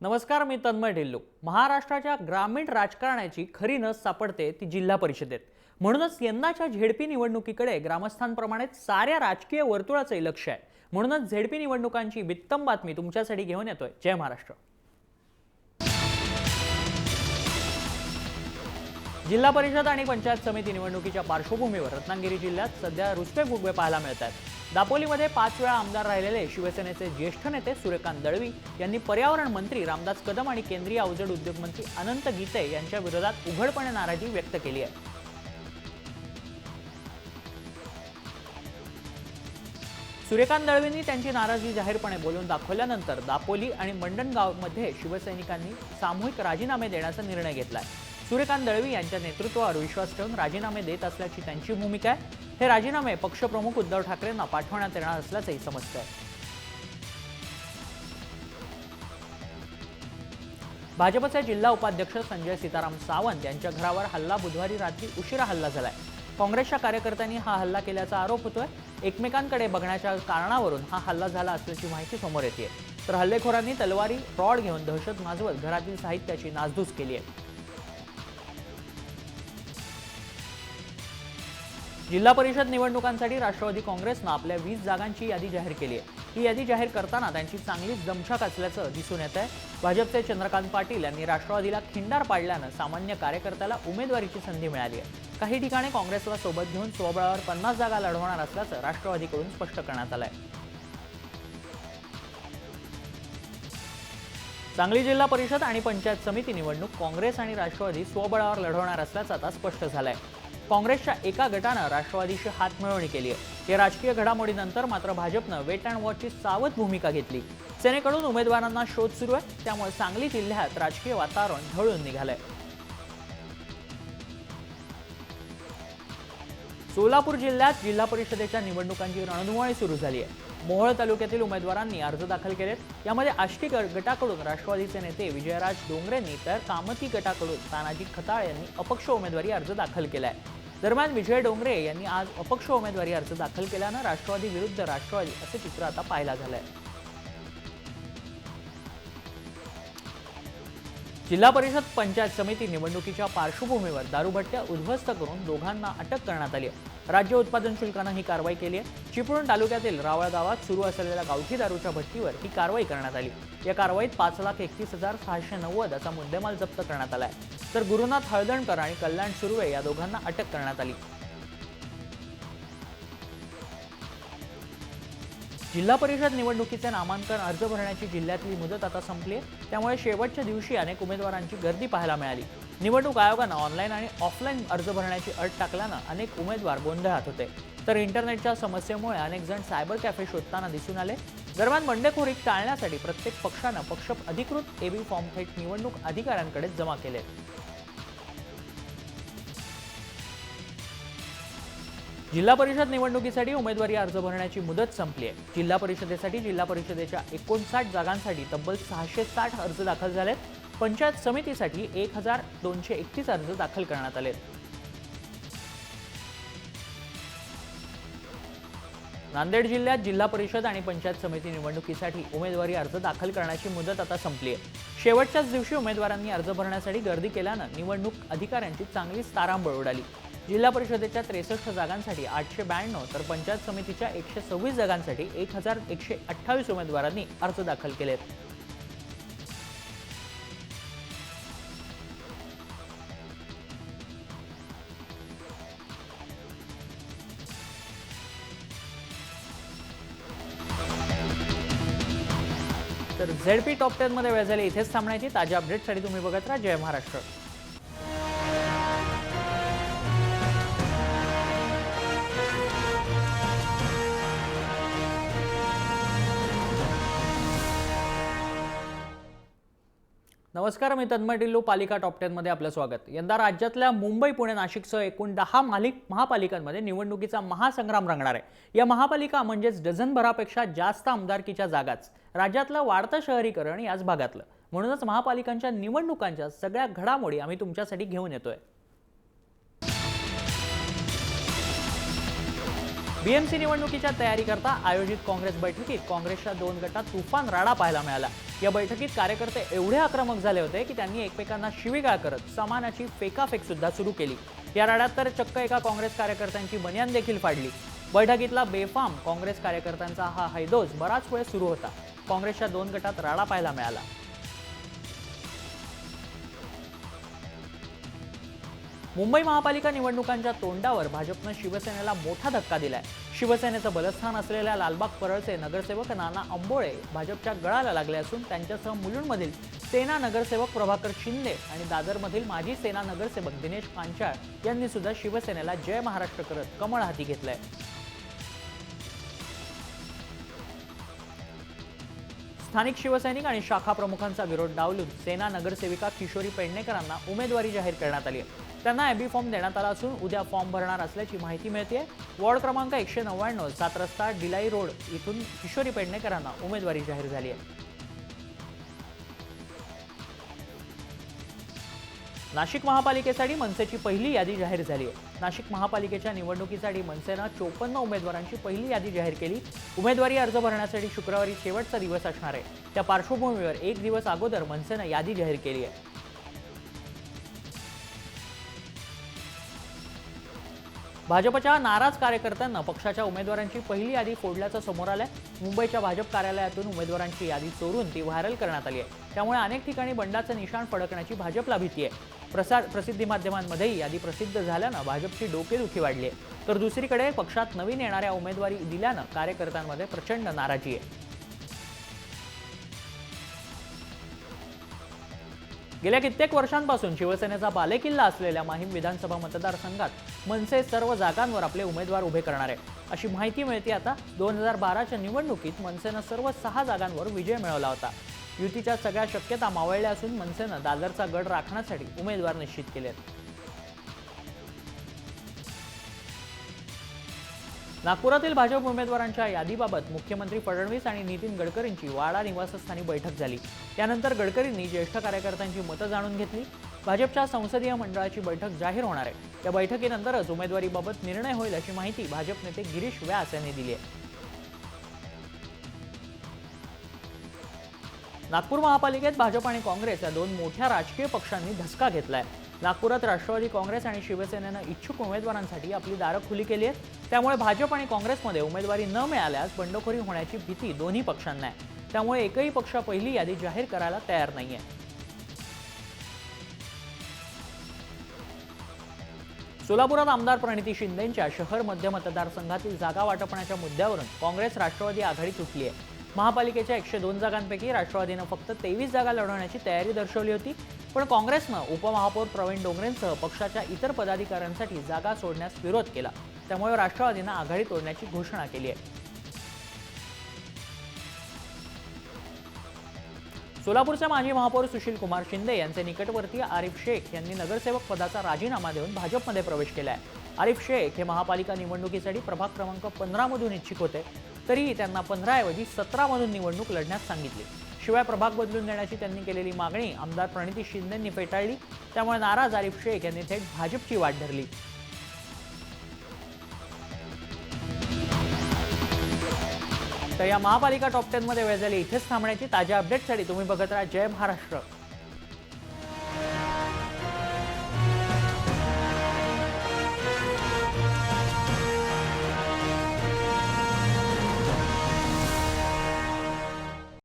नमस्कार, मी तन्मय ढिल्लो। महाराष्ट्राच्या ग्रामीण राजकारणाची खरी नस सापडते ती जिल्हा परिषदेत। म्हणूनच यंदाच्या झेडपी निवडणुकीकडे ग्रामस्थांप्रमाणेच साऱ्या राजकीय वर्तुळाचे लक्ष आहे। म्हणूनच झेडपी निवडणुकांची वित्तम बातमी तुमच्यासाठी घेऊन येतोय। जय महाराष्ट्र। जिल्हा परिषद आणि पंचायत समिती निवडणुकीच्या पार्श्वभूमीवर रत्नागिरी जिल्ह्यात सध्या रुसवे फुगवे पाहायला मिळतात। दापोलीमध्ये 5 वेळा आमदार राहिलेले शिवसेनेचे ज्येष्ठ नेते सूर्यकांत दळवी यांनी पर्यावरण मंत्री रामदास कदम आणि केंद्रीय अवजड उद्योग मंत्री अनंत गीते यांच्या विरोधात उघडपणे नाराजी व्यक्त केली आहे। सूर्यकांत दळवींनी त्यांची नाराजी जाहीरपणे बोलून दाखवल्यानंतर दापोली आणि मंडणगावमध्ये शिवसैनिकांनी सामूहिक राजीनामे देण्याचा निर्णय घेतलाय। सूर्यकांत दळवी यांच्या नेतृत्वावर विश्वास ठेवून राजीनामे देत असल्याची त्यांची भूमिका आहे। हे राजीनामे पक्षप्रमुख उद्धव ठाकरेंना पाठवण्यात येणार असल्याचंही समजतंय। भाजपचे जिल्हा उपाध्यक्ष संजय सीताराम सावंत यांच्या घरावर हल्ला बुधवारी रात्री उशिरा हल्ला झालाय। काँग्रेसच्या कार्यकर्त्यांनी हा हल्ला केल्याचा आरोप होतोय। एकमेकांकडे बघण्याच्या कारणावरून हा हल्ला झाला असल्याची माहिती समोर येते। तर हल्लेखोरांनी तलवारी रॉड घेऊन दहशत माजवत घरातील साहित्याची नासधूस केली आहे। जिल्हा परिषद निवडणुकांसाठी राष्ट्रवादी काँग्रेसने आपल्या 20 जागांची यादी जाहीर केली आहे। ही यादी जाहीर करताना त्यांची चांगलीच दमछाक असल्याचं दिसून येत आहे। भाजपचे चंद्रकांत पाटील यांनी राष्ट्रवादीला खिंडार पाडल्यानं सामान्य कार्यकर्त्याला उमेदवारीची संधी मिळाली आहे। काही ठिकाणी काँग्रेसला सोबत घेऊन स्वबळावर 50 जागा लढवणार असल्याचं राष्ट्रवादीकडून स्पष्ट करण्यात आलं आहे। सांगली जिल्हा परिषद आणि पंचायत समिती निवडणूक काँग्रेस आणि राष्ट्रवादी स्वबळावर लढवणार असल्याचं आता स्पष्ट झालंय। काँग्रेसच्या एका गटानं राष्ट्रवादीशी हातमिळवणी केली आहे। या राजकीय घडामोडीनंतर मात्र भाजपनं वेट अँड वॉचची सावध भूमिका घेतली। सेनेकडून उमेदवारांना शोध सुरू आहे, त्यामुळे सांगली जिल्ह्यात राजकीय वातावरण ढवळून निघालंय। सोलापूर जिल्ह्यात जिल्हा परिषदेच्या निवडणुकांची रणधुमाळी सुरू झाली आहे। मोहोळ तालुक्यातील उमेदवारांनी अर्ज दाखल केलेत। यामध्ये आष्टी गटाकडून राष्ट्रवादीचे नेते विजयराज डोंगरेंनी तर कामती गटाकडून तानाजी खताळ यांनी अपक्ष उमेदवारी अर्ज दाखल केलाय। दरम्यान विजय डोंगरे यांनी आज अपक्ष उमेदवारी अर्ज दाखल केल्यानं राष्ट्रवादी विरुद्ध राष्ट्रवादी असे चित्र आता पाहायला झालंय। जिल्हा परिषद पंचायत समिती निवडणुकीच्या पार्श्वभूमीवर दारूभट्ट्या उद्ध्वस्त करून दोघांना अटक करण्यात आली आहे। राज्य उत्पादन शुल्कानं ही कारवाई केली आहे। चिपळूण तालुक्यातील रावळ गावात सुरू असलेल्या गावठी दारूच्या भट्टीवर ही कारवाई करण्यात आली। या कारवाईत 5,31,690 असा मुद्देमाल जप्त करण्यात आलाय। तर गुरुनाथ हळदणकर आणि कल्याण सुर्वे या दोघांना अटक करण्यात आली। जिल्हा परिषद निवडणुकीचे नामांकन अर्ज भरण्याची जिल्ह्यातली मुदत आता संपली आहे, त्यामुळे शेवटच्या दिवशी अनेक उमेदवारांची गर्दी पाहायला मिळाली। निवडणूक आयोगानं ऑनलाईन आणि ऑफलाईन अर्ज भरण्याची अट टाकल्यानं अनेक उमेदवार गोंधळात होते। तर इंटरनेटच्या समस्येमुळे अनेक जण सायबर कॅफे शोधताना दिसून आले। दरम्यान बंडखोरी टाळण्यासाठी प्रत्येक पक्षानं पक्ष अधिकृत एबी फॉर्म थेट निवडणूक अधिकाऱ्यांकडे जमा केले। जिल्हा परिषद निवडणुकीसाठी उमेदवारी अर्ज भरण्याची मुदत संपली आहे। जिल्हा परिषदेसाठी जिल्हा परिषदेच्या 59 जागांसाठी तब्बल 660 अर्ज दाखल झालेत। पंचायत समितीसाठी 1231 अर्ज दाखल करण्यात आलेत। नांदेड जिल्ह्यात जिल्हा परिषद आणि पंचायत समिती निवडणुकीसाठी उमेदवारी अर्ज दाखल करण्याची मुदत आता संपली आहे। शेवटच्याच दिवशी उमेदवारांनी अर्ज भरण्यासाठी गर्दी केल्यानं निवडणूक अधिकाऱ्यांची चांगलीच तारांबळ उडाली। जिल्हा परिषदेच्या 63 जागांसाठी 892 तर पंचायत समितीच्या 126 जागांसाठी 1128 उमेदवारांनी अर्ज दाखल केलेत। तर झेडपी टॉप 10 मध्ये वेळ झाली इथेच थांबण्याची। ताज्या अपडेटसाठी तुम्ही बघत राहा जय महाराष्ट्र। नमस्कार, मी तन्मय ढिल्लो। पालिका टॉप 10 मध्ये आपलं स्वागत। यंदा राज्यातल्या मुंबई, पुणे, नाशिकसह एकूण 10 महापालिकांमध्ये निवडणुकीचा महासंग्राम रंगणार आहे। या महापालिका म्हणजेच डझनभरापेक्षा जास्त आमदारकीच्या जागाच। राज्यातलं वाढतं शहरीकरण याच भागातलं। म्हणूनच महापालिकांच्या निवडणुकांच्या सगळ्या घडामोडी आम्ही तुमच्यासाठी घेऊन येतोय। बीएमसी निवडणुकीच्या तयारीकरता आयोजित काँग्रेस बैठकीत काँग्रेसच्या 2 गटात तुफान राडा पाहायला मिळाला। या बैठकीत कार्यकर्ते एवढे आक्रमक झाले होते की त्यांनी एकमेकांना शिवीगाळ करत सामानाची फेकाफेक सुद्धा सुरू केली। या राड्यात तर चक्क एका काँग्रेस कार्यकर्त्यांची बनियान देखील फाडली। बैठकीतला बेफाम काँग्रेस कार्यकर्त्यांचा हा हैदोस बराच वेळ सुरू होता। काँग्रेसच्या 2 गटात राडा पाहायला मिळाला। मुंबई महापालिका निवडणुकांच्या तोंडावर भाजपनं शिवसेनेला मोठा धक्का दिलाय। शिवसेनेचं बलस्थान असलेल्या लालबाग परळचे नगरसेवक नाना अंबोळे भाजपच्या गळाला लागले असून त्यांच्यासह मुलुंडमधील सेना नगरसेवक प्रभाकर शिंदे आणि दादरमधील माजी सेना नगरसेवक दिनेश पांचाळ यांनी सुद्धा शिवसेनेला जय महाराष्ट्र करत कमळ हाती घेतलंय। स्थानिक शिवसैनिक आणि शाखा प्रमुखांचा विरोध डावलून सेना नगरसेविका किशोरी पेडणेकरांना उमेदवारी जाहीर करण्यात आली आहे। त्यांना एबी फॉर्म देण्यात आला असून उद्या फॉर्म भरणार असल्याची माहिती मिळते। वॉर्ड क्रमांक 199 7 रस्ता डिलाई रोड इथून किशोरी पेडणेकरांना उमेदवारी जाहीर झाली आहे। नाशिक महापालिकेसाठी मनसेची पहिली यादी जाहीर झाली आहे। नाशिक महापालिकेच्या निवडणुकीसाठी मनसेनं 54 उमेदवारांची पहिली यादी जाहीर केली। उमेदवारी अर्ज भरण्यासाठी शुक्रवारी शेवटचा दिवस असणार आहे। त्या पार्श्वभूमीवर 1 दिवस अगोदर मनसेनं यादी जाहीर केली आहे। भाजपच्या नाराज कार्यकर्त्यांना पक्षाच्या उमेदवारांची पहिली यादी फोडल्याचं समोर आलंय। मुंबईच्या भाजप कार्यालयातून उमेदवारांची यादी चोरून ती व्हायरल करण्यात आली आहे। त्यामुळे अनेक ठिकाणी बंडाचं निशाण फडकण्याची भाजपला भीती आहे। प्रसिद्धी माध्यमांमध्येही यादी प्रसिद्ध झाल्यानं भाजपची डोकेदुखी वाढली आहे, तर दुसरीकडे पक्षात नवीन येणाऱ्या उमेदवारी दिल्यानं कार्यकर्त्यांमध्ये प्रचंड नाराजी आहे। गेल्या कित्येक वर्षांपासून शिवसेनेचा बालेकिल्ला असलेल्या माहीम विधानसभा मतदारसंघात मनसे सर्व जागांवर आपले उमेदवार उभे करणार आहे, अशी माहिती मिळते। आता 2012च्या निवडणुकीत मनसेनं सर्व 6 जागांवर विजय मिळवला होता। युतीच्या सगळ्या शक्यता मावळल्या असून मनसेनं दादरचा गड राखण्यासाठी उमेदवार निश्चित केले आहेत। नागपुरातील भाजप उमेदवारांच्या यादीबाबत मुख्यमंत्री फडणवीस आणि नितीन गडकरींची वाडा निवासस्थानी बैठक झाली। त्यानंतर गडकरींनी ज्येष्ठ कार्यकर्त्यांची मतं जाणून घेतली। भाजपच्या संसदीय मंडळाची बैठक जाहीर होणार आहे। या बैठकीनंतरच उमेदवारीबाबत निर्णय होईल अशी माहिती भाजप नेते गिरीश व्यास यांनी दिली आहे। नागपूर महापालिकेत भाजप आणि काँग्रेस या 2 मोठ्या राजकीय पक्षांनी धसका घेतलाय। नागपुरात राष्ट्रवादी काँग्रेस आणि शिवसेनेनं इच्छुक उमेदवारांसाठी आपली दारं खुली केली आहेत। त्यामुळे भाजप आणि काँग्रेसमध्ये उमेदवारी न मिळाल्यास बंडखोरी होण्याची भीती दोन्ही पक्षांना आहे। त्यामुळे एकही पक्ष पहिली यादी जाहीर करायला तयार नाहीये। सोलापुरात आमदार प्रणिती शिंदेंच्या शहर मध्य मतदारसंघातील जागा वाटपण्याच्या मुद्द्यावरून काँग्रेस राष्ट्रवादी आघाडी तुटली आहे। महापालिकेच्या 102 जागांपैकी राष्ट्रवादीनं फक्त 23 जागा लढवण्याची तयारी दर्शवली होती, पण काँग्रेसनं उपमहापौर प्रवीण डोंगरेंसह पक्षाच्या इतर पदाधिकाऱ्यांसाठी जागा सोडण्यास विरोध केला। त्यामुळे राष्ट्रवादीनं आघाडी तोडण्याची घोषणा केली आहे। सोलापूरचे माजी महापौर सुशील कुमार शिंदे यांचे निकटवर्तीय आरिफ शेख यांनी नगरसेवक पदाचा राजीनामा देऊन भाजपमध्ये प्रवेश केला आहे। आरिफ शेख हे महापालिका निवडणुकीसाठी प्रभाग क्रमांक 15 मधून इच्छुक होते, तरीही त्यांना 15 ऐवजी 17 मधून निवडणूक लढण्यास सांगितली। शिवाय प्रभाग बदलून देण्याची त्यांनी केलेली मागणी आमदार प्रणिती शिंदेंनी फेटाळली। त्यामुळे नाराज आरिफ शेख यांनी थेट भाजपची वाट धरली। तर या महापालिका टॉप 10 मध्ये वेळ झाली इथेच थांबण्याची। ताज्या अपडेटसाठी तुम्ही बघत राहा जय महाराष्ट्र।